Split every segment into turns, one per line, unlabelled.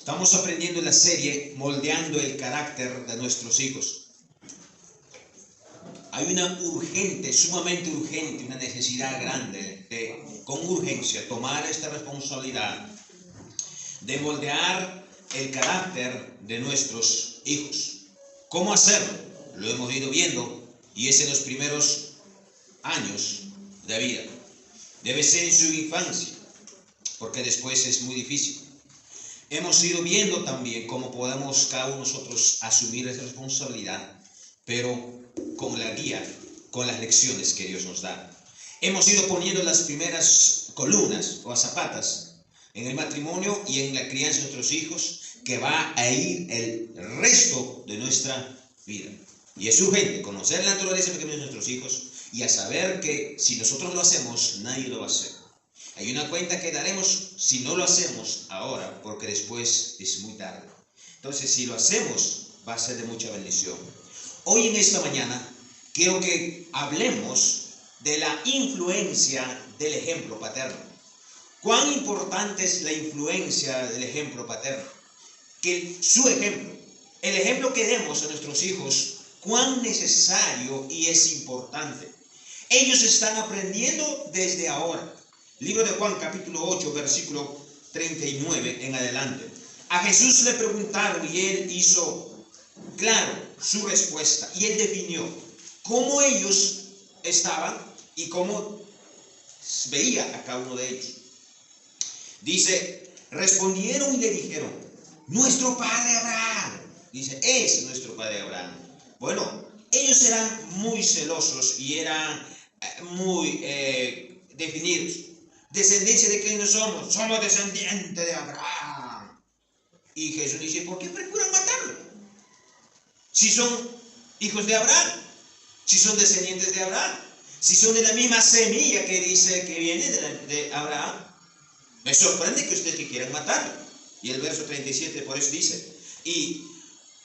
Estamos aprendiendo la serie Moldeando el carácter de nuestros hijos. Hay una urgente, sumamente urgente, una necesidad grande de, con urgencia, tomar esta responsabilidad de moldear el carácter de nuestros hijos. ¿Cómo hacerlo? Lo hemos ido viendo y es en los primeros años de vida. Debe ser en su infancia, porque después es muy difícil. Hemos ido viendo también cómo podemos cada uno de nosotros asumir esa responsabilidad, pero con la guía, con las lecciones que Dios nos da. Hemos ido poniendo las primeras columnas o zapatas en el matrimonio y en la crianza de nuestros hijos, que va a ir el resto de nuestra vida. Y es urgente conocer la naturaleza de nuestros hijos y a saber que si nosotros lo hacemos, nadie lo va a hacer. Hay una cuenta que daremos si no lo hacemos ahora, porque después es muy tarde. Entonces, si lo hacemos, va a ser de mucha bendición. Hoy en esta mañana, quiero que hablemos de la influencia del ejemplo paterno. ¿Cuán importante es la influencia del ejemplo paterno? Que su ejemplo, el ejemplo que demos a nuestros hijos, cuán necesario y es importante. Ellos están aprendiendo desde ahora. Libro de Juan, capítulo 8, versículo 39 en adelante. A Jesús le preguntaron y él hizo claro su respuesta. Y él definió cómo ellos estaban y cómo veía a cada uno de ellos. Dice, respondieron y le dijeron, nuestro padre Abraham. Dice, es nuestro padre Abraham. Bueno, ellos eran muy celosos y eran muy definidos. ¿Descendencia de quién somos? Somos descendientes de Abraham. Y Jesús dice, ¿por qué procuran matarlo? Si son hijos de Abraham, si son descendientes de Abraham, si son de la misma semilla que dice que viene de Abraham. Me sorprende que ustedes quieran matarlo. Y el verso 37 por eso dice, y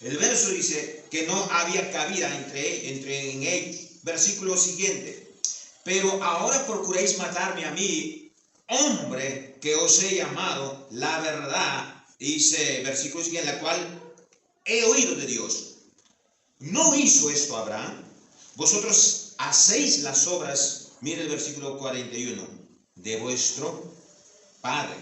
el verso dice que no había cabida en ellos. Versículo siguiente, pero ahora procuréis matarme a mí, hombre que os he llamado la verdad, dice versículo siguiente, la cual he oído de Dios. ¿No hizo esto Abraham? Vosotros hacéis las obras, mire el versículo 41, de vuestro padre.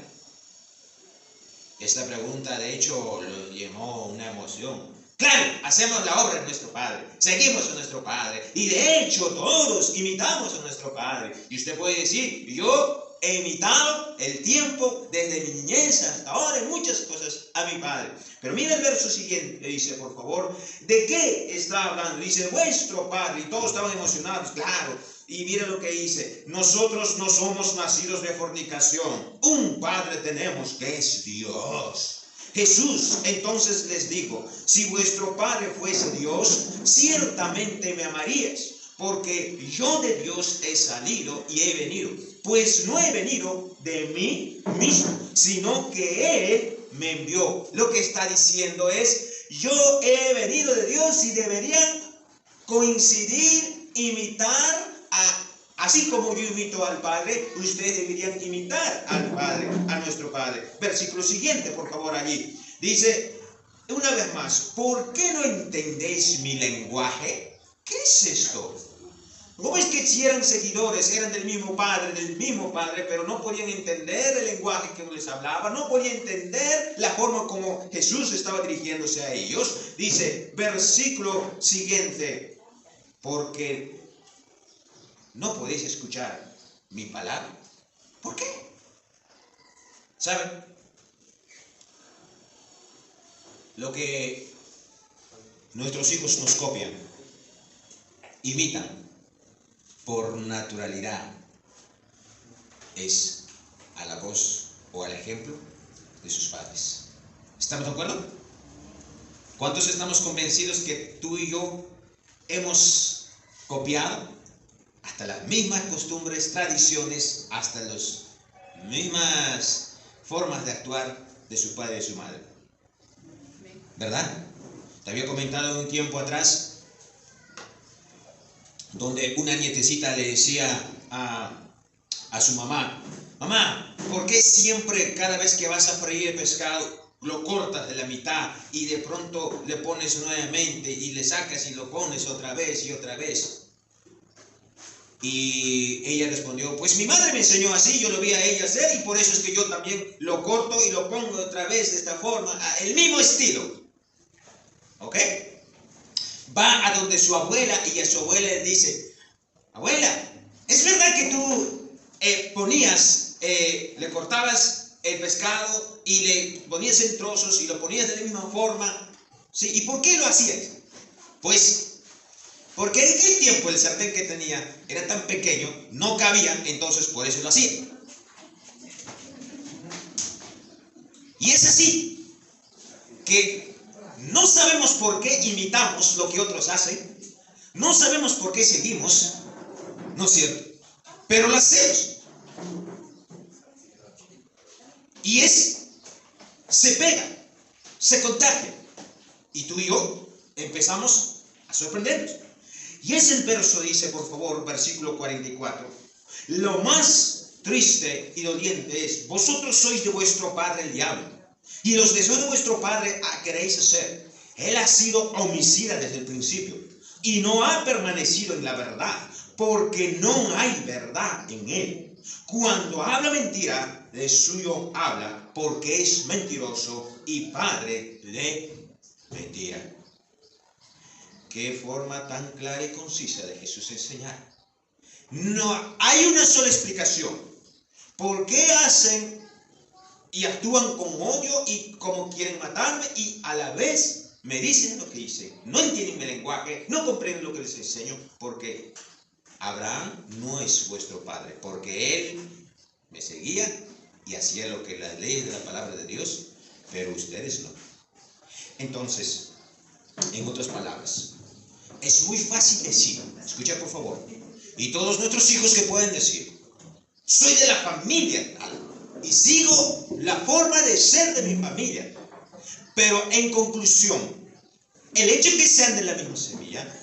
Esta pregunta de hecho lo llamó una emoción. Claro, hacemos la obra de nuestro Padre, seguimos a nuestro Padre y de hecho todos imitamos a nuestro Padre. Y usted puede decir, yo he imitado el tiempo desde mi niñez hasta ahora en muchas cosas a mi Padre. Pero mira el verso siguiente, dice por favor, ¿de qué está hablando? Dice, vuestro Padre, y todos estaban emocionados, claro. Y mira lo que dice, nosotros no somos nacidos de fornicación, un Padre tenemos que es Dios. Jesús entonces les dijo, si vuestro Padre fuese Dios, ciertamente me amaríais, porque yo de Dios he salido y he venido, pues no he venido de mí mismo, sino que Él me envió. Lo que está diciendo es, yo he venido de Dios y deberían coincidir, imitar así como yo imito al Padre, ustedes deberían imitar al Padre, a nuestro Padre. Versículo siguiente, por favor, allí. Dice, una vez más, ¿por qué no entendéis mi lenguaje? ¿Qué es esto? ¿No es que si eran seguidores, eran del mismo Padre, pero no podían entender el lenguaje que les hablaba, no podían entender la forma como Jesús estaba dirigiéndose a ellos? Dice, versículo siguiente, porque no podéis escuchar mi palabra. ¿Por qué? ¿Saben? Lo que nuestros hijos nos copian, imitan por naturalidad, es a la voz o al ejemplo de sus padres. ¿Estamos de acuerdo? ¿Cuántos estamos convencidos que tú y yo hemos copiado hasta las mismas costumbres, tradiciones, hasta las mismas formas de actuar de su padre y de su madre? ¿Verdad? Te había comentado un tiempo atrás, donde una nietecita le decía a su mamá, mamá, ¿por qué siempre cada vez que vas a freír pescado lo cortas de la mitad y de pronto le pones nuevamente y le sacas y lo pones otra vez y otra vez. Y ella respondió, pues mi madre me enseñó así, yo lo vi a ella hacer y por eso es que yo también lo corto y lo pongo otra vez de esta forma, el mismo estilo. ¿Ok? Va a donde su abuela y a su abuela le dice, abuela, ¿es verdad que tú le cortabas el pescado y le ponías en trozos y lo ponías de la misma forma? ¿Sí? ¿Y por qué lo hacías? Pues porque en aquel tiempo el sartén que tenía era tan pequeño, no cabía, entonces por eso lo hacía. Y es así, que no sabemos por qué imitamos lo que otros hacen, no sabemos por qué seguimos, ¿no es cierto? Pero lo hacemos. Y se pega, se contagia. Y tú y yo empezamos a sorprendernos. Y ese verso dice, por favor, versículo 44. Lo más triste y doliente es, vosotros sois de vuestro padre el diablo, y los deseos de vuestro padre queréis hacer. Él ha sido homicida desde el principio, y no ha permanecido en la verdad, porque no hay verdad en él. Cuando habla mentira, de suyo habla, porque es mentiroso y padre de mentira. Qué forma tan clara y concisa de Jesús enseñar. No hay una sola explicación. ¿Por qué hacen y actúan con odio y como quieren matarme y a la vez me dicen lo que dicen? No entienden mi lenguaje, no comprenden lo que les enseño, porque Abraham no es vuestro padre, porque él me seguía y hacía lo que las leyes de la palabra de Dios, pero ustedes no. Entonces, en otras palabras, es muy fácil decir, escucha por favor, y todos nuestros hijos que pueden decir, soy de la familia tal, y sigo la forma de ser de mi familia. Pero en conclusión, el hecho de que sean de la misma semilla,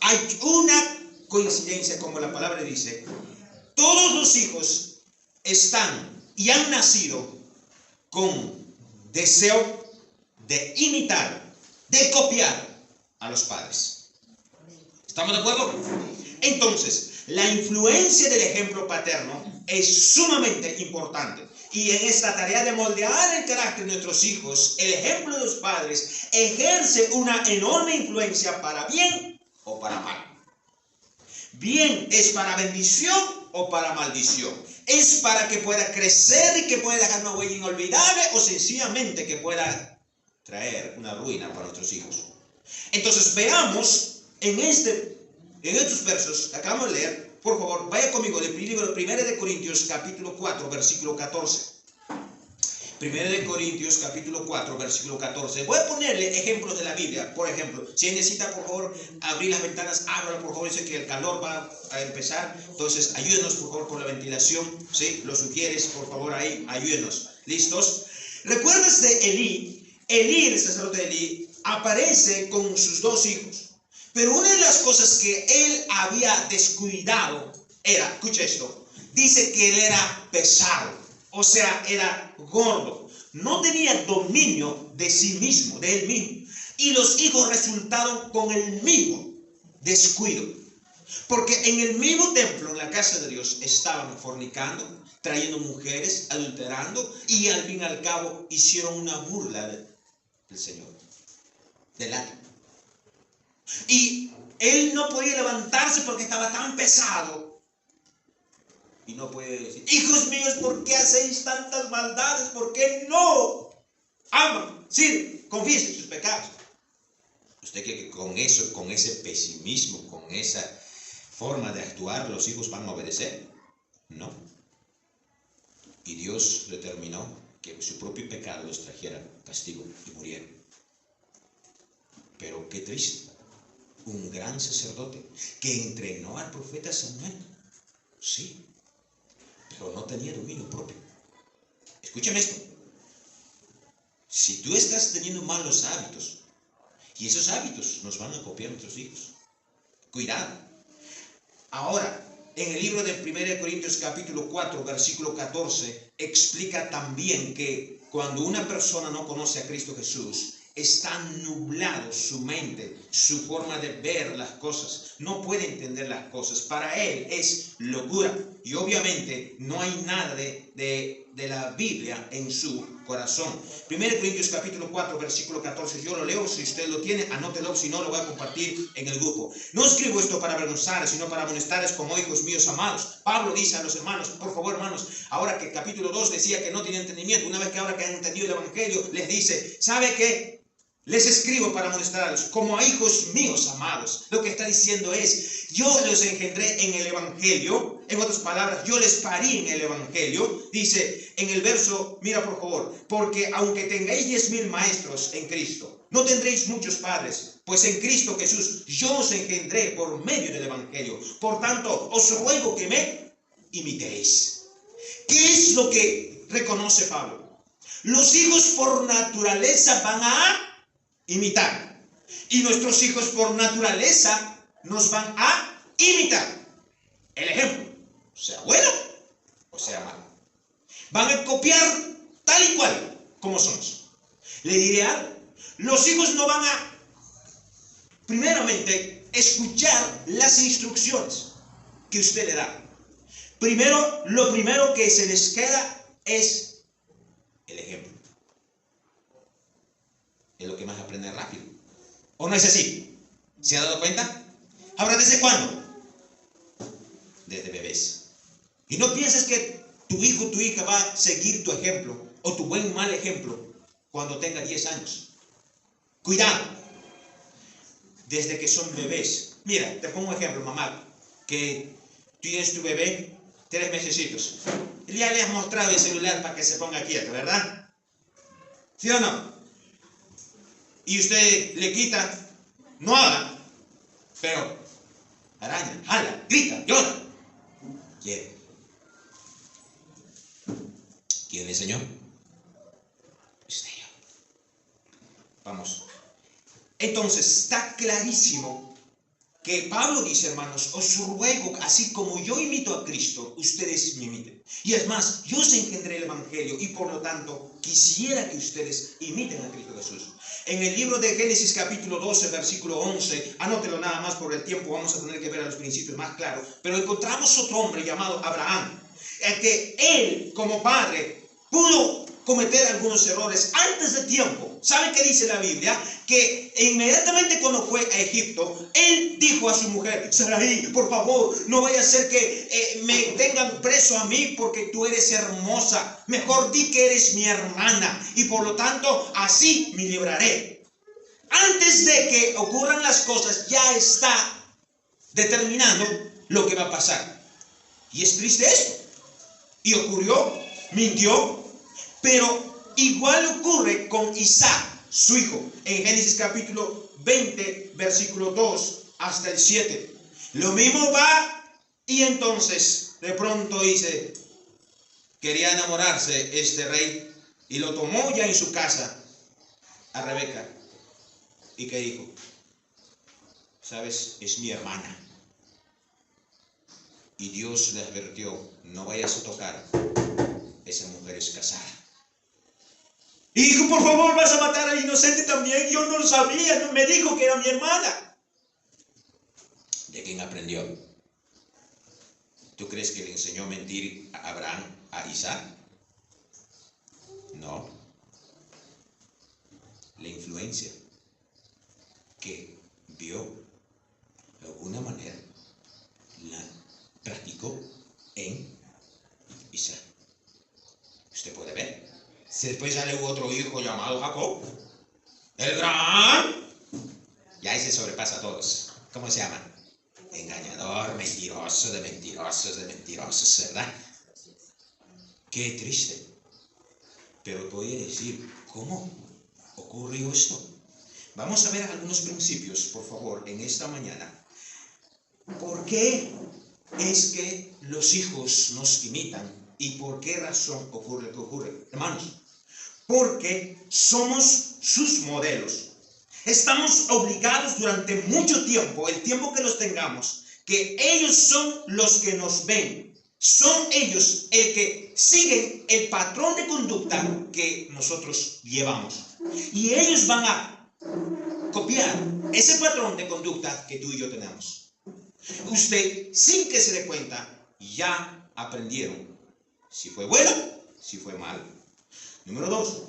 hay una coincidencia, como la palabra dice, todos los hijos están y han nacido con deseo de imitar, de copiar a los padres. ¿Estamos de acuerdo? Entonces, la influencia del ejemplo paterno es sumamente importante. Y en esta tarea de moldear el carácter de nuestros hijos, el ejemplo de los padres ejerce una enorme influencia para bien o para mal. Bien es para bendición o para maldición. Es para que pueda crecer y que pueda dejar una huella inolvidable o sencillamente que pueda traer una ruina para nuestros hijos. Entonces veamos en estos versos que acabamos de leer, por favor, vaya conmigo del libro de 1 de Corintios capítulo 4, versículo 14. 1 de Corintios capítulo 4, versículo 14. Voy a ponerle ejemplos de la Biblia. Por ejemplo, si necesita, por favor, abrir las ventanas, ábralo, por favor. Sé que el calor va a empezar. Entonces, ayúdenos, por favor, con la ventilación. ¿Sí? Lo sugieres, por favor, ahí. Ayúdenos. ¿Listos? ¿Recuerdas de Elí? Elí, el sacerdote Elí, aparece con sus dos hijos. Pero una de las cosas que él había descuidado era, escucha esto, dice que él era pesado, o sea, era gordo, no tenía dominio de sí mismo, de él mismo. Y los hijos resultaron con el mismo descuido. Porque en el mismo templo, en la casa de Dios, estaban fornicando, trayendo mujeres, adulterando, y al fin y al cabo hicieron una burla del Señor, del ángel. Y él no podía levantarse porque estaba tan pesado. Y no puede decir, hijos míos, ¿por qué hacéis tantas maldades? ¿Por qué no aman? Sí, confiesen sus pecados. ¿Usted cree que con eso, con ese pesimismo, con esa forma de actuar, los hijos van a obedecer? No. Y Dios determinó que su propio pecado les trajera castigo y murieron. Pero qué triste. Un gran sacerdote que entrenó al profeta Samuel. Sí, pero no tenía dominio propio. Escúchame esto. Si tú estás teniendo malos hábitos, y esos hábitos nos van a copiar nuestros hijos, cuidado. Ahora, en el libro de 1 Corintios capítulo 4, versículo 14, explica también que cuando una persona no conoce a Cristo Jesús, está nublado su mente, su forma de ver las cosas. No puede entender las cosas. Para él es locura. Y obviamente no hay nada de la Biblia en su corazón. 1 Corintios capítulo 4, versículo 14. Yo lo leo. Si usted lo tiene, anótelo. Si no, lo voy a compartir en el grupo. No escribo esto para avergonzar, sino para amonestarles como hijos míos amados. Pablo dice a los hermanos, por favor, hermanos, ahora que capítulo 2 decía que no tenía entendimiento, una vez que ahora que han entendido el evangelio, les dice, ¿sabe qué? Les escribo para amonestarlos como a hijos míos amados. Lo que está diciendo es, yo los engendré en el evangelio. En otras palabras, yo les parí en el evangelio. Dice en el verso, mira por favor, porque aunque tengáis 10,000 maestros en Cristo, no tendréis muchos padres, pues en Cristo Jesús yo os engendré por medio del evangelio. Por tanto, os ruego que me imitéis. ¿Qué es lo que reconoce Pablo? Los hijos por naturaleza van a imitar. Y nuestros hijos por naturaleza nos van a imitar. El ejemplo, sea bueno o sea malo. Van a copiar tal y cual como somos. Le diré algo. Los hijos no van a, primeramente, escuchar las instrucciones que usted le da. Primero, lo primero que se les queda es el ejemplo. Es lo que más aprende rápido. ¿O no es así? ¿Se ha dado cuenta? Ahora, ¿desde cuándo? Desde bebés. Y no pienses que tu hijo o tu hija va a seguir tu ejemplo o tu buen o mal ejemplo cuando tenga 10 años. Cuidado. Desde que son bebés. Mira, te pongo un ejemplo, mamá, que tú tienes tu bebé 3 mesecitos. Y ya le has mostrado el celular para que se ponga quieto, ¿verdad? ¿Sí o no? Y usted le quita, no habla, pero araña, jala, grita, llora. Quiere. ¿Quién le enseñó? Usted y yo. Vamos. Entonces, está clarísimo que Pablo dice, hermanos, os ruego, así como yo imito a Cristo, ustedes me imiten. Y es más, yo os engendré el evangelio y por lo tanto quisiera que ustedes imiten a Cristo Jesús. En el libro de Génesis capítulo 12, versículo 11, anótelo nada más por el tiempo, vamos a tener que ver a los principios más claros, pero encontramos otro hombre llamado Abraham, el que él como padre pudo cometer algunos errores antes de tiempo. ¿Sabe qué dice la Biblia? Que inmediatamente cuando fue a Egipto, él dijo a su mujer, Sarai, por favor, no vaya a ser que me tengan preso a mí porque tú eres hermosa. Mejor di que eres mi hermana y por lo tanto así me libraré. Antes de que ocurran las cosas, ya está determinando lo que va a pasar. Y es triste esto. Y ocurrió, mintió, pero igual ocurre con Isaac, su hijo, en Génesis capítulo 20, versículo 2 hasta el 7. Lo mismo va y entonces de pronto dice, quería enamorarse este rey y lo tomó ya en su casa a Rebeca. ¿Y qué dijo? ¿Sabes? Es mi hermana. Y Dios le advirtió, no vayas a tocar, esa mujer es casada. Y dijo, por favor, vas a matar al inocente también. Yo no lo sabía, no me dijo que era mi hermana. ¿De quién aprendió? ¿Tú crees que le enseñó a mentir a Abraham, a Isaac? No. La influencia que vio de alguna manera la practicó en Isaac. Usted puede ver. Después sale otro hijo llamado Jacob, el gran. Ya ese sobrepasa a todos. ¿Cómo se llama? Engañador, mentiroso, de mentirosos, ¿verdad? Qué triste. Pero te voy a decir, ¿cómo ocurrió esto? Vamos a ver algunos principios, por favor, en esta mañana. ¿Por qué es que los hijos nos imitan? ¿Y por qué razón ocurre lo que ocurre? Hermanos, porque somos sus modelos. Estamos obligados durante mucho tiempo, el tiempo que los tengamos, que ellos son los que nos ven. son ellos el que siguen el patrón de conducta que nosotros llevamos. Y ellos van a copiar ese patrón de conducta que tú y yo tenemos. Usted, sin que se dé cuenta, ya aprendieron si fue bueno, si fue malo. Número 2.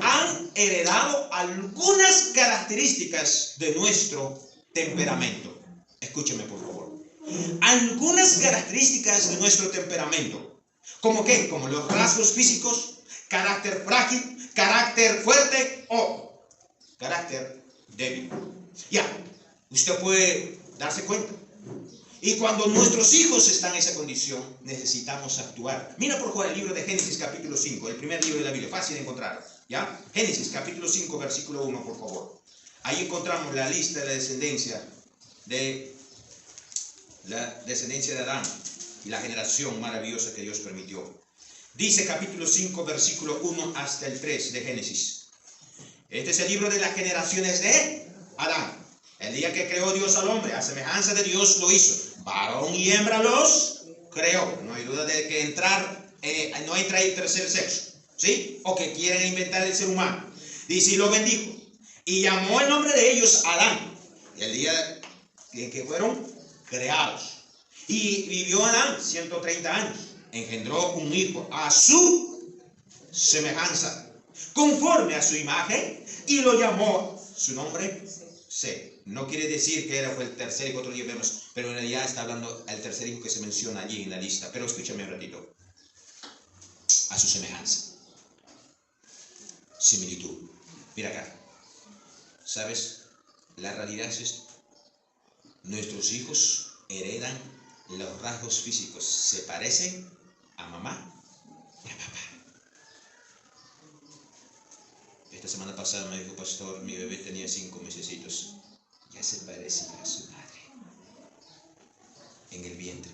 Han heredado algunas características de nuestro temperamento. Escúcheme, por favor. Algunas características de nuestro temperamento. ¿Cómo qué? Como los rasgos físicos, carácter frágil, carácter fuerte o carácter débil. Ya, usted puede darse cuenta. Y cuando nuestros hijos están en esa condición, necesitamos actuar. Mira por favor el libro de Génesis capítulo 5, el primer libro de la Biblia, fácil de encontrar. ¿Ya? Génesis capítulo 5, versículo 1, por favor. Ahí encontramos la lista de la descendencia de Adán y la generación maravillosa que Dios permitió. Dice capítulo 5, versículo 1 hasta el 3 de Génesis. Este es el libro de las generaciones de Adán. El día que creó Dios al hombre, a semejanza de Dios lo hizo. Varón y hembra los creó. No hay duda de que no entra el tercer sexo, ¿sí? O que quieren inventar el ser humano. Dice, y lo bendijo. Y llamó el nombre de ellos Adán. El día en que fueron creados. Y vivió Adán 130 años. Engendró un hijo a su semejanza, conforme a su imagen, y lo llamó su nombre Set. No quiere decir que fue el tercer hijo, otro día vemos, pero en realidad está hablando del tercer hijo que se menciona allí en la lista. Pero escúchame un ratito. A su semejanza. Similitud. Mira acá. ¿Sabes? La realidad es esto. Nuestros hijos heredan los rasgos físicos. Se parecen a mamá y a papá. Esta semana pasada me dijo, pastor, mi bebé tenía 5 mesecitos. Ya se parece a su madre en el vientre.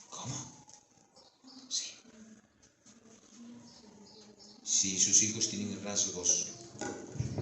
¿Cómo? Sí. Si sus hijos tienen rasgos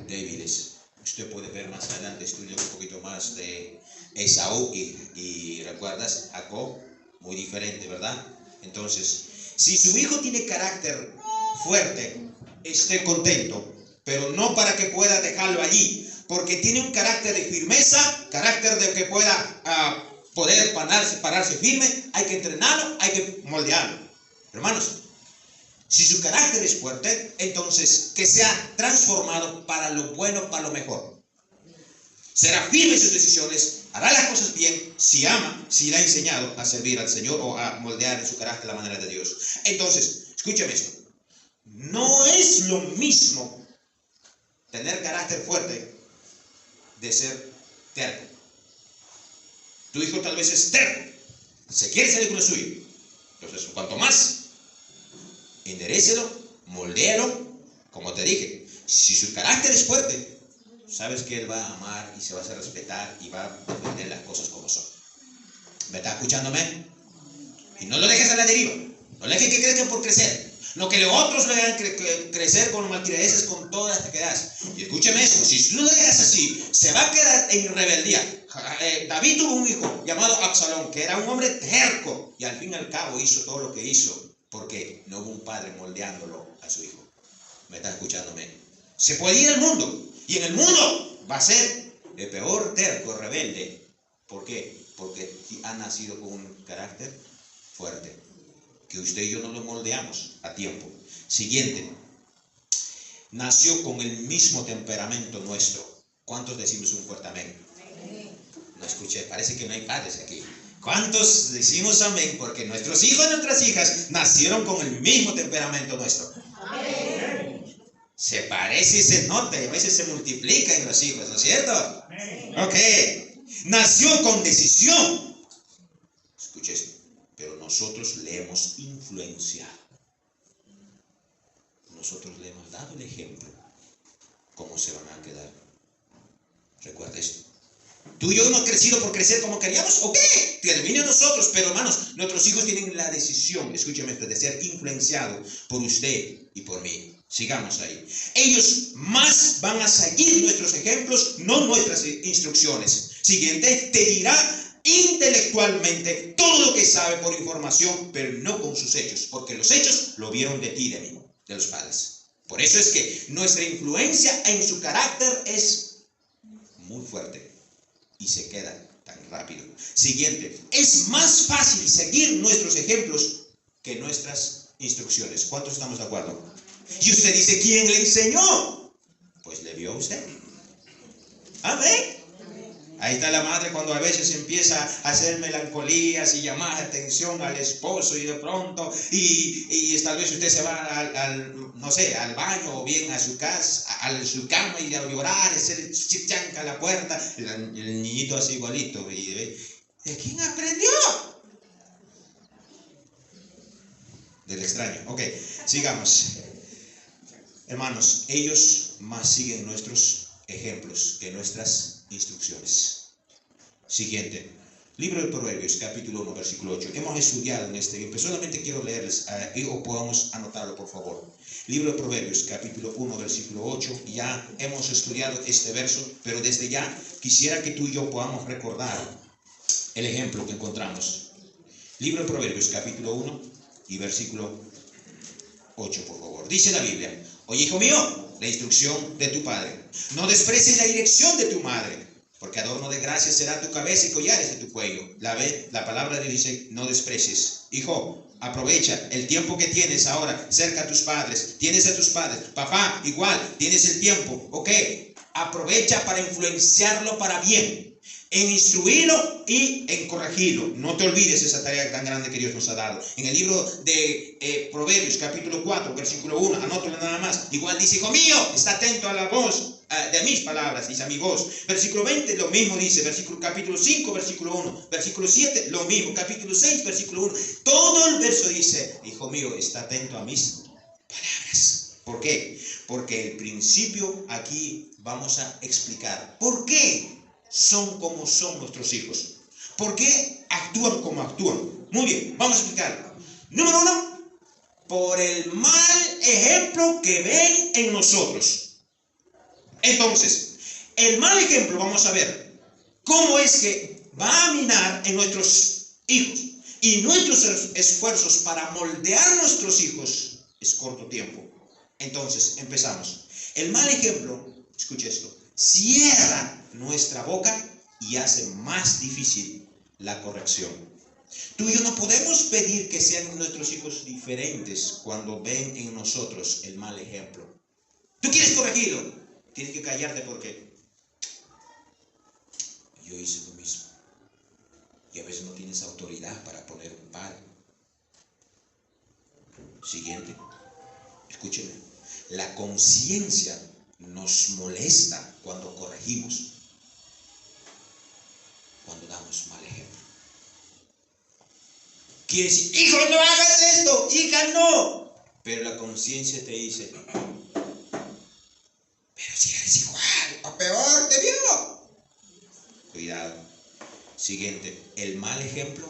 débiles, usted puede ver más adelante, estudia un poquito más de Esaú y recuerdas, Jacob, muy diferente, ¿verdad? Entonces, si su hijo tiene carácter fuerte, esté contento, pero no para que pueda dejarlo allí, porque tiene un carácter de firmeza, carácter de que pueda poder pararse firme. Hay que entrenarlo, hay que moldearlo. Hermanos, si su carácter es fuerte, entonces que sea transformado para lo bueno, para lo mejor. Será firme en sus decisiones, hará las cosas bien, si ama, si le ha enseñado a servir al Señor o a moldear en su carácter la manera de Dios. Entonces, escúchame esto. No es lo mismo tener carácter fuerte de ser terco. Tu hijo tal vez es terco, se quiere salir con lo suyo. Entonces, cuanto más, enderécelo, moldéalo, como te dije. Si su carácter es fuerte, sabes que él va a amar y se va a hacer respetar y va a defender las cosas como son. ¿Me estás escuchándome? Y no lo dejes a la deriva. No le dejes que crezcan por crecer. No que los otros le hagan crecer con malcriadeces, con todas las taquedas. Y escúcheme esto, si tú lo dejas así, se va a quedar en rebeldía. David tuvo un hijo llamado Absalón, que era un hombre terco, y al fin y al cabo hizo todo lo que hizo, porque no hubo un padre moldeándolo a su hijo. ¿Me estás escuchándome? Se puede ir al mundo, y en el mundo va a ser el peor terco, rebelde. ¿Por qué? Porque ha nacido con un carácter fuerte, que usted y yo no lo moldeamos a tiempo. Siguiente. Nació con el mismo temperamento nuestro. ¿Cuántos decimos un fuerte amén? No escuché, parece que no hay padres aquí. ¿Cuántos decimos amén? Porque nuestros hijos y nuestras hijas nacieron con el mismo temperamento nuestro. Amén. Se parece y se nota y a veces se multiplica en los hijos, ¿no es cierto? Amén. Ok. Nació con decisión. Escuche esto. Pero nosotros le hemos influenciado. Nosotros le hemos dado el ejemplo. ¿Cómo se van a quedar? Recuerda esto. Tú y yo hemos crecido por crecer como queríamos. ¿O qué? Termine nosotros. Pero hermanos, nuestros hijos tienen la decisión, escúcheme esto, de ser influenciados por usted y por mí. Sigamos ahí. Ellos más van a seguir nuestros ejemplos, no nuestras instrucciones. Siguiente, te dirá intelectualmente todo lo que sabe por información, pero no con sus hechos, porque los hechos lo vieron de ti, de mí, de los padres. Por eso es que nuestra influencia en su carácter es muy fuerte y se queda tan rápido. Siguiente, es más fácil seguir nuestros ejemplos que nuestras instrucciones. ¿Cuántos estamos de acuerdo? Y usted dice, ¿quién le enseñó? Pues le vio a usted. Amén. Ahí está la madre cuando a veces empieza a hacer melancolías y llamar atención al esposo y de pronto, y tal vez usted se va no sé, al baño o bien a su casa, a su cama y a llorar, se chanca a la puerta, el niñito así igualito. Y ¿de quién aprendió? Del extraño. Ok, sigamos. Hermanos, ellos más siguen nuestros ejemplos que nuestras instrucciones. Siguiente, libro de Proverbios, capítulo 1, versículo 8. Hemos estudiado en este, pero solamente quiero leerles, o podamos anotarlo por favor. Libro de Proverbios, capítulo 1, versículo 8. Ya hemos estudiado este verso, pero desde ya quisiera que tú y yo podamos recordar el ejemplo que encontramos. Libro de Proverbios, capítulo 1 y versículo 8, por favor. Dice la Biblia: oye, hijo mío, la instrucción de tu padre. No desprecies la dirección de tu madre, porque adorno de gracia será tu cabeza y collares de tu cuello. La palabra de Dios dice, no desprecies. Hijo, aprovecha el tiempo que tienes ahora cerca a tus padres. Tienes a tus padres. Papá, igual, tienes el tiempo. Ok, aprovecha para influenciarlo para bien, en instruirlo y en corregirlo. No te olvides esa tarea tan grande que Dios nos ha dado. En el libro de Proverbios, capítulo 4, versículo 1, anótalo nada más. Igual dice, hijo mío, está atento a la voz de mis palabras, dice a mi voz. Versículo 20, lo mismo dice. Capítulo 5, versículo 1. Versículo 7, lo mismo. Capítulo 6, versículo 1. Todo el verso dice, hijo mío, está atento a mis palabras. ¿Por qué? Porque el principio aquí vamos a explicar. ¿Por qué son como son nuestros hijos? ¿Por qué actúan como actúan? Muy bien, vamos a explicarlo. Número 1, por el mal ejemplo que ven en nosotros. Entonces, el mal ejemplo, vamos a ver cómo es que va a minar en nuestros hijos. Y nuestros esfuerzos para moldear a nuestros hijos es corto tiempo. Entonces, empezamos. El mal ejemplo, escuche esto, cierra nuestra boca y hace más difícil la corrección. Tú y yo no podemos pedir que sean nuestros hijos diferentes cuando ven en nosotros el mal ejemplo. ¿Tú quieres corregirlo? Tienes que callarte porque yo hice lo mismo. Y a veces no tienes autoridad para poner un par. Siguiente. Escúcheme. La conciencia nos molesta cuando corregimos, cuando damos mal ejemplo. Quiere decir, hijo, no hagas esto, hija, no. Pero la conciencia te dice, pero si eres igual o peor, te vio. Cuidado. Siguiente, el mal ejemplo,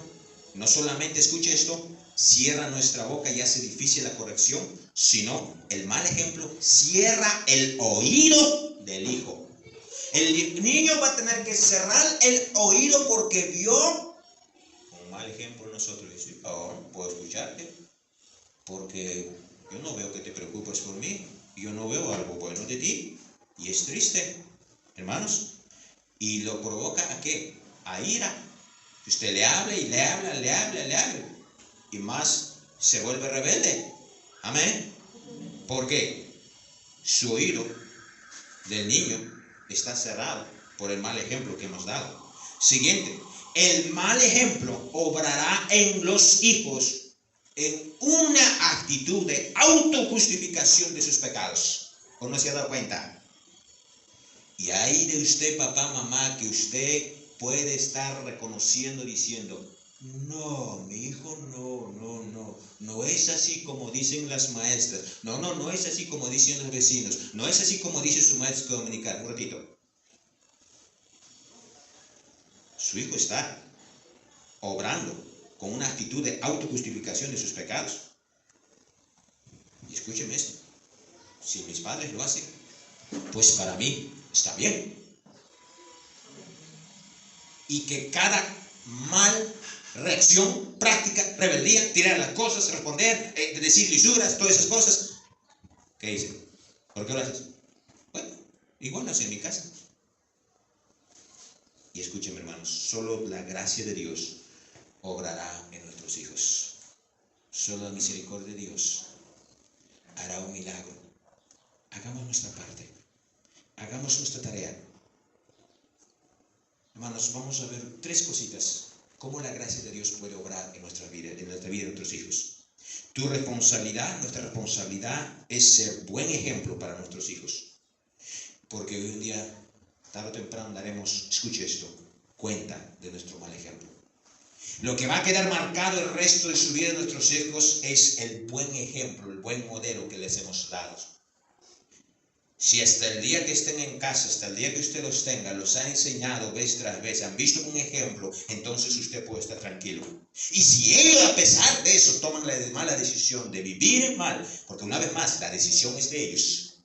no solamente, escuche esto, cierra nuestra boca y hace difícil la corrección, sino el mal ejemplo cierra el oído del hijo. El niño va a tener que cerrar el oído porque vio un mal ejemplo en nosotros. Y dice, oh, no puedo escucharte porque yo no veo que te preocupes por mí, yo no veo algo bueno de ti. Y es triste, hermanos. Y lo provoca ¿a qué? A ira. Usted le habla y le habla. Y más se vuelve rebelde. Amén. ¿Por qué? Su oído del niño está cerrado por el mal ejemplo que hemos dado. Siguiente. El mal ejemplo obrará en los hijos en una actitud de autojustificación de sus pecados. ¿O no se ha dado cuenta? Y ahí de usted, papá, mamá, que usted puede estar reconociendo, diciendo, no, mi hijo, no es así como dicen las maestras, no es así como dicen los vecinos, no es así como dice su maestro dominical. Un ratito. Su hijo está obrando con una actitud de autojustificación de sus pecados. Y escúcheme esto, si mis padres lo hacen, pues para mí está bien. Y que cada mal, reacción, práctica, rebeldía, tirar las cosas, responder, decir lisuras, todas esas cosas. ¿Qué dice? ¿Por qué lo haces? Bueno, igual lo hace en mi casa. Y escúcheme, hermanos, solo la gracia de Dios obrará en nuestros hijos. Solo la misericordia de Dios hará un milagro. Hagamos nuestra parte. Hagamos nuestra tarea. Hermanos, vamos a ver 3 cositas. Cómo la gracia de Dios puede obrar en nuestra vida de nuestros hijos. Tu responsabilidad, nuestra responsabilidad es ser buen ejemplo para nuestros hijos. Porque hoy en día, tarde o temprano, daremos, escuche esto, cuenta de nuestro mal ejemplo. Lo que va a quedar marcado el resto de su vida de nuestros hijos es el buen ejemplo, el buen modelo que les hemos dado. Si hasta el día que estén en casa, hasta el día que usted los tenga, los ha enseñado vez tras vez, han visto un ejemplo, entonces usted puede estar tranquilo. Y si ellos, a pesar de eso, toman la mala decisión de vivir mal, porque una vez más, la decisión es de ellos.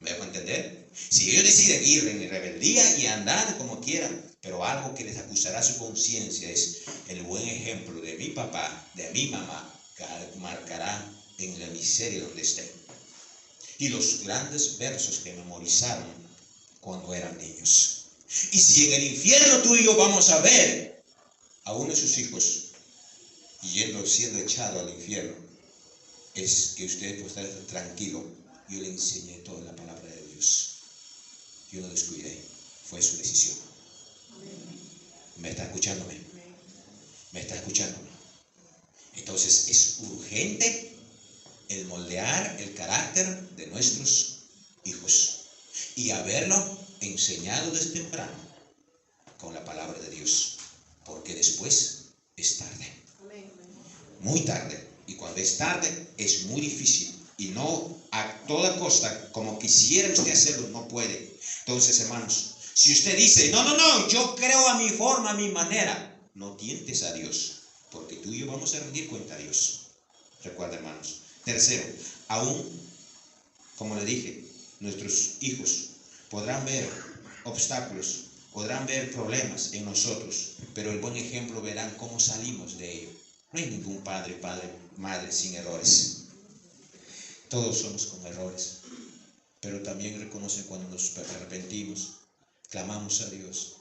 ¿Me dejo entender? Si ellos deciden ir en rebeldía y andar como quieran, pero algo que les acusará su conciencia es el buen ejemplo de mi papá, de mi mamá, que marcará en la miseria donde estén. Y los grandes versos que memorizaron cuando eran niños. Y si en el infierno tú y yo vamos a ver a uno de sus hijos siendo echado al infierno, es que usted puede estar tranquilo. Yo le enseñé toda la palabra de Dios. Yo no descuidé. Fue su decisión. ¿Me está escuchándome? ¿Me está escuchándome? Entonces es urgente el moldear el carácter de nuestros hijos y haberlo enseñado desde temprano con la palabra de Dios, porque después es tarde, muy tarde, y cuando es tarde es muy difícil y no a toda costa, como quisiera usted hacerlo, no puede. Entonces, hermanos, si usted dice, no, yo creo a mi forma, a mi manera, no tientes a Dios, porque tú y yo vamos a rendir cuenta a Dios. Recuerda, hermanos. Tercero, aún, como le dije, nuestros hijos podrán ver obstáculos, podrán ver problemas en nosotros, pero el buen ejemplo verán cómo salimos de ello. No hay ningún padre, madre sin errores. Todos somos con errores, pero también reconocen cuando nos arrepentimos, clamamos a Dios,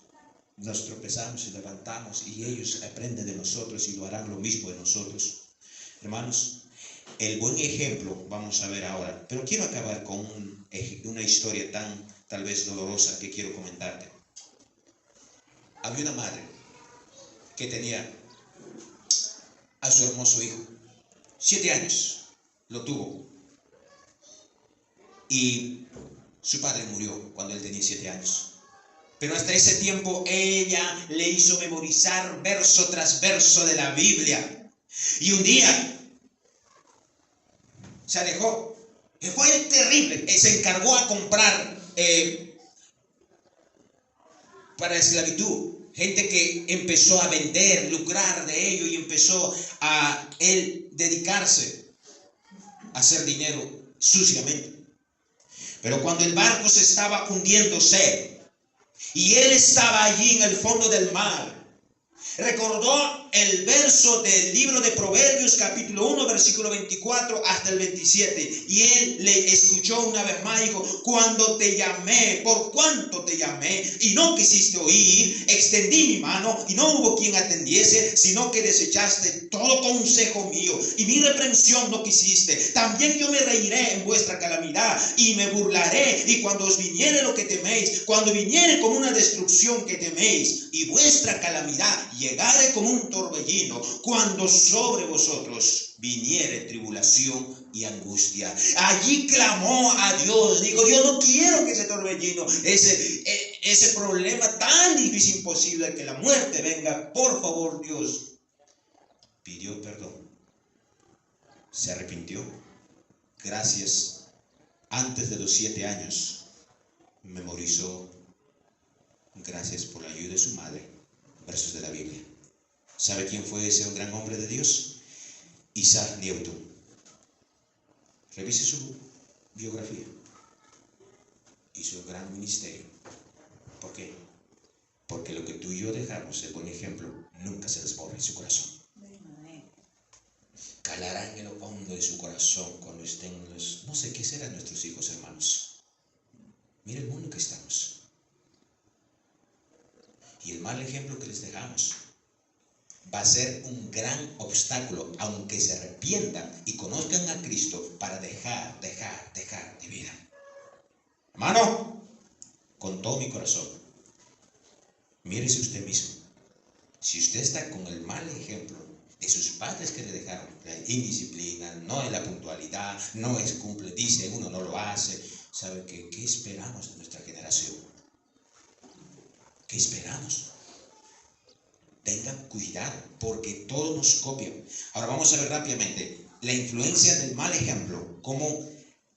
nos tropezamos y levantamos, y ellos aprenden de nosotros y lo harán lo mismo de nosotros. Hermanos, el buen ejemplo vamos a ver ahora, pero quiero acabar con una historia tal vez dolorosa que quiero comentarte. Había una madre que tenía a su hermoso hijo, 7 años, lo tuvo, y su padre murió cuando él tenía 7 años. Pero hasta ese tiempo ella le hizo memorizar verso tras verso de la Biblia. Y un día se alejó. Fue terrible. Se encargó a comprar para esclavitud. Gente que empezó a vender, lucrar de ello, y empezó a él dedicarse a hacer dinero suciamente. Pero cuando el barco se estaba hundiéndose y él estaba allí en el fondo del mar, recordó el verso del libro de Proverbios, capítulo 1, versículo 24 hasta el 27. Y él le escuchó una vez más y dijo: cuando te llamé, por cuanto te llamé y no quisiste oír, extendí mi mano y no hubo quien atendiese, sino que desechaste todo consejo mío y mi reprensión no quisiste. También yo me reiré en vuestra calamidad y me burlaré. Y cuando os viniere lo que teméis, cuando viniere como una destrucción que teméis y vuestra calamidad llegare como un torbellino, cuando sobre vosotros viniere tribulación y angustia. Allí clamó a Dios, digo: yo no quiero que ese torbellino, ese problema tan difícil, imposible, que la muerte venga, por favor, Dios. Pidió perdón, se arrepintió. Gracias, antes de los 7 años memorizó, gracias por la ayuda de su madre, versos de la Biblia. ¿Sabe quién fue ese gran hombre de Dios? Isaac Newton. Revise su biografía. Hizo un gran ministerio. ¿Por qué? Porque lo que tú y yo dejamos, el buen ejemplo, nunca se les borra en su corazón. Calará en lo hondo de su corazón cuando estén los... No sé qué serán nuestros hijos, hermanos. Mira el mundo que estamos. Y el mal ejemplo que les dejamos va a ser un gran obstáculo, aunque se arrepientan y conozcan a Cristo, para dejar de vida. Hermano, con todo mi corazón, mírese usted mismo. Si usted está con el mal ejemplo de sus padres que le dejaron, la indisciplina, no es la puntualidad, no es cumple, dice uno, no lo hace, ¿sabe qué esperamos de nuestra generación? ¿Qué esperamos? Tengan cuidado, porque todos nos copian. Ahora vamos a ver rápidamente la influencia del mal ejemplo, cómo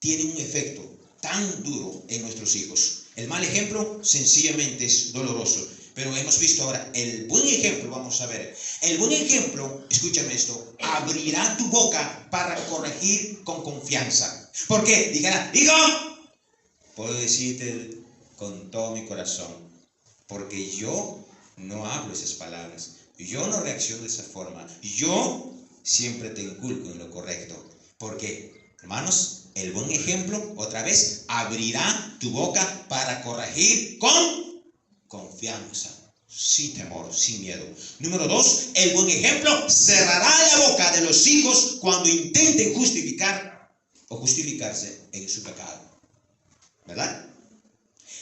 tiene un efecto tan duro en nuestros hijos. El mal ejemplo sencillamente es doloroso, pero hemos visto ahora el buen ejemplo. Vamos a ver, el buen ejemplo, escúchame esto, abrirá tu boca para corregir con confianza. ¿Por qué? Dígala, hijo, puedo decirte con todo mi corazón, porque yo no hablo esas palabras, yo no reacciono de esa forma, yo siempre te inculco en lo correcto. Porque, hermanos, el buen ejemplo, otra vez, abrirá tu boca para corregir con confianza, sin temor, sin miedo. Número 2, el buen ejemplo cerrará la boca de los hijos cuando intenten justificar o justificarse en su pecado. ¿Verdad?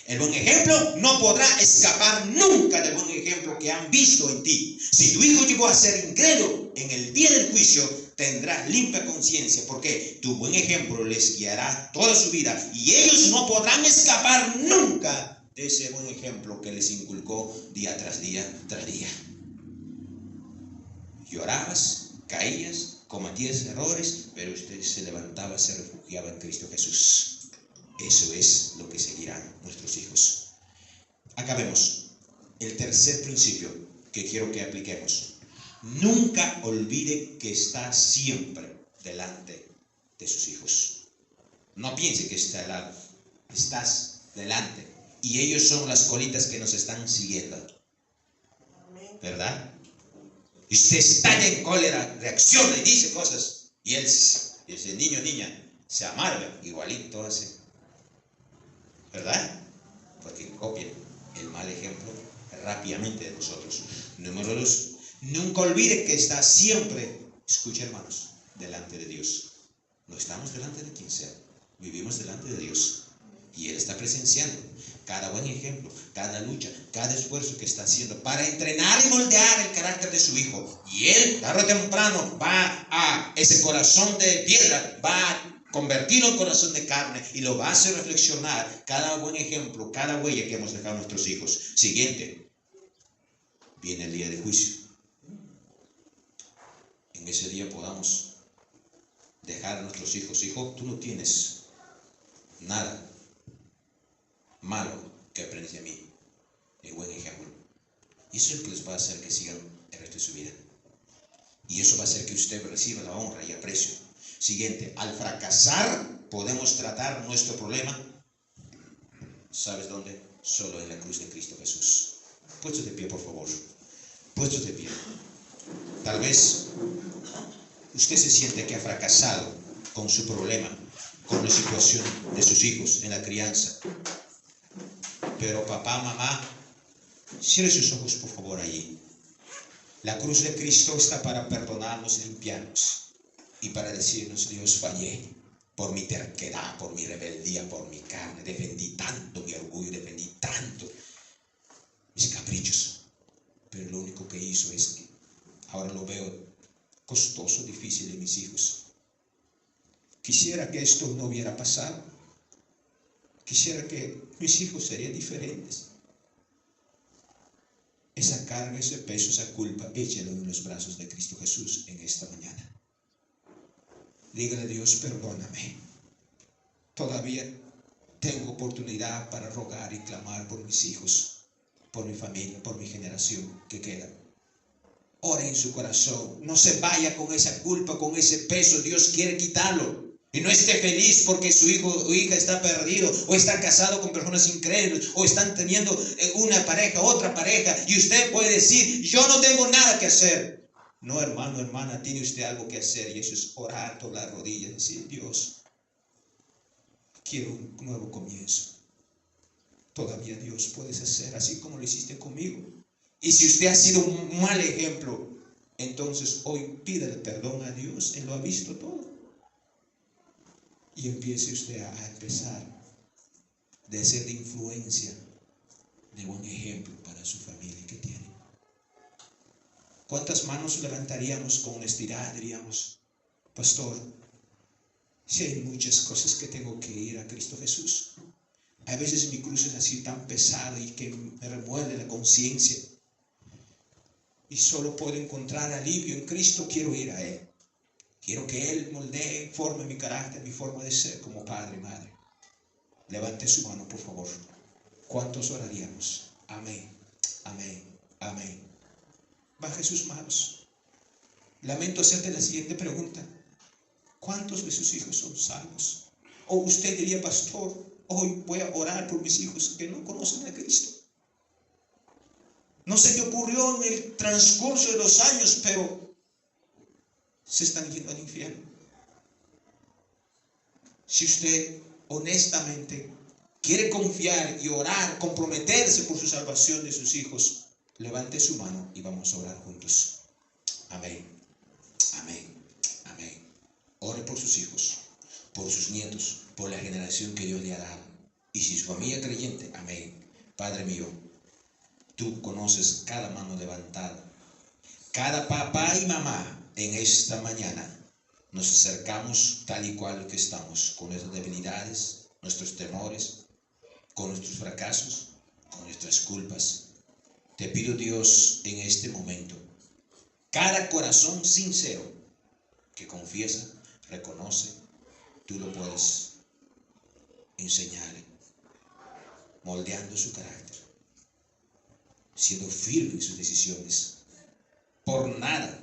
El buen ejemplo no podrá escapar nunca del buen ejemplo que han visto en ti. Si tu hijo llegó a ser incrédulo, en el día del juicio tendrás limpia conciencia, porque tu buen ejemplo les guiará toda su vida y ellos no podrán escapar nunca de ese buen ejemplo que les inculcó día tras día tras día. Llorabas, caías, cometías errores, pero usted se levantaba, se refugiaba en Cristo Jesús. Eso es lo que seguirán nuestros hijos. Acabemos. El tercer principio que quiero que apliquemos. Nunca olvide que está siempre delante de sus hijos. No piense que está al lado. Estás delante. Y ellos son las colitas que nos están siguiendo. ¿Verdad? Y usted estalla en cólera, reacciona y dice cosas. Y ese niño o niña se amarga, igualito hace. ¿Verdad? Porque copian el mal ejemplo rápidamente de nosotros. Número 2, nunca olvide que está siempre, escucha hermanos, delante de Dios. No estamos delante de quien sea, vivimos delante de Dios. Y Él está presenciando cada buen ejemplo, cada lucha, cada esfuerzo que está haciendo para entrenar y moldear el carácter de su hijo. Y Él, tarde o temprano, va a ese corazón de piedra, va a convertirlo en corazón de carne y lo va a hacer reflexionar cada buen ejemplo, cada huella que hemos dejado a nuestros hijos. Siguiente, viene el día de juicio. En ese día podamos dejar a nuestros hijos, hijo, tú no tienes nada malo que aprendes de mí, el buen ejemplo. Y eso es lo que les va a hacer que sigan el resto de su vida. Y eso va a hacer que usted reciba la honra y aprecio. Siguiente, al fracasar podemos tratar nuestro problema. ¿Sabes dónde? Solo en la cruz de Cristo Jesús. Puestos de pie, por favor. Puestos de pie. Tal vez usted se siente que ha fracasado con su problema, con la situación de sus hijos en la crianza. Pero papá, mamá, cierre sus ojos, por favor, allí. La cruz de Cristo está para perdonarnos y limpiarnos. Y para decirnos, Dios, fallé por mi terquedad, por mi rebeldía, por mi carne. Defendí tanto mi orgullo, defendí tanto mis caprichos. Pero lo único que hizo es que ahora lo veo costoso, difícil en mis hijos. Quisiera que esto no hubiera pasado. Quisiera que mis hijos serían diferentes. Esa carga, ese peso, esa culpa, échelo en los brazos de Cristo Jesús en esta mañana. Dígale a Dios, perdóname. Todavía tengo oportunidad para rogar y clamar por mis hijos, por mi familia, por mi generación que queda. Ore en su corazón. No se vaya con esa culpa, con ese peso. Dios quiere quitarlo. y no esté feliz porque su hijo o hija está perdido, o está casado con personas incrédulas, o están teniendo una pareja, otra pareja, y usted puede decir, yo no tengo nada que hacer. No, hermano, hermana, tiene usted algo que hacer, y eso es orar, doblar rodillas y decir, Dios, quiero un nuevo comienzo. Todavía Dios puedes hacer así como lo hiciste conmigo. Y si usted ha sido un mal ejemplo, entonces hoy pídale perdón a Dios. Él lo ha visto todo. Y empiece usted a empezar de ser de influencia, de buen ejemplo para su familia que tiene. ¿Cuántas manos levantaríamos con honestidad? Diríamos, pastor, si hay muchas cosas que tengo que ir a Cristo Jesús. A veces mi cruz es así tan pesada y que me remueve la conciencia. Y solo puedo encontrar alivio en Cristo. Quiero ir a Él. Quiero que Él moldee, forme mi carácter, mi forma de ser como padre y madre. Levante su mano, por favor. ¿Cuántos oraríamos? Amén, amén, amén. Baje sus manos. Lamento hacerte la siguiente pregunta. ¿Cuántos de sus hijos son salvos? O usted diría, pastor, hoy voy a orar por mis hijos que no conocen a Cristo. No se me ocurrió en el transcurso de los años, pero se están yendo al infierno. Si usted honestamente quiere confiar y orar, comprometerse por su salvación de sus hijos, levante su mano y vamos a orar juntos. Amén, amén, amén. Ore por sus hijos, por sus nietos, por la generación que Dios le ha dado. Y si su familia es creyente, amén. Padre mío, tú conoces cada mano levantada, cada papá y mamá. En esta mañana nos acercamos tal y cual que estamos, con nuestras debilidades, nuestros temores, con nuestros fracasos, con nuestras culpas. Te pido, Dios, en este momento, cada corazón sincero que confiesa, reconoce, tú lo puedes enseñar, moldeando su carácter, siendo firme en sus decisiones, por nada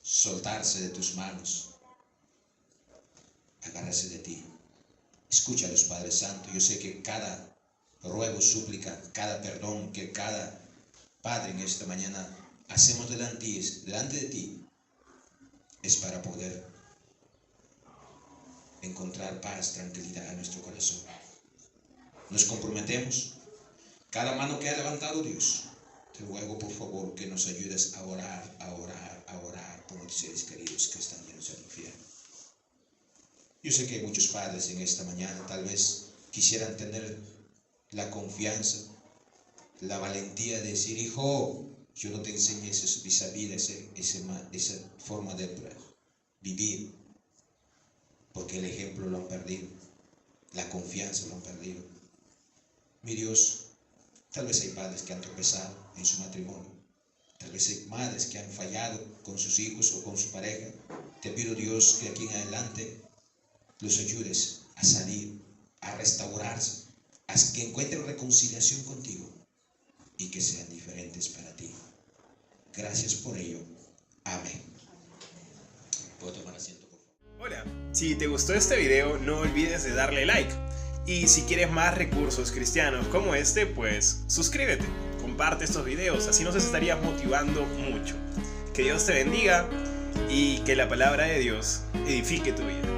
soltarse de tus manos, agarrarse de ti. Escúchalos, Padre Santo. Yo sé que cada ruego, súplica, cada perdón que cada Padre en esta mañana hacemos delante de ti es para poder encontrar paz, tranquilidad en nuestro corazón. Nos comprometemos. Cada mano que ha levantado, Dios, te ruego por favor que nos ayudes a orar, a orar, a orar por nuestros seres queridos que están llenos del infierno. Yo sé que hay muchos padres en esta mañana tal vez quisieran tener la confianza, la valentía de decir, hijo, yo no te enseñé esa vida, esa forma de vivir, porque el ejemplo lo han perdido, la confianza lo han perdido. Mi Dios, tal vez hay padres que han tropezado en su matrimonio. Tal vez hay madres que han fallado con sus hijos o con su pareja. Te pido, Dios, que aquí en adelante los ayudes a salir, a restaurarse, a que encuentren reconciliación contigo y que sean diferentes para ti. Gracias por ello. Amén. ¿Puedo tomar asiento, por favor?
Hola, si te gustó este video, no olvides de darle like. Y si quieres más recursos cristianos como este, pues suscríbete, comparte estos videos, así nos estarías motivando mucho. Que Dios te bendiga y que la palabra de Dios edifique tu vida.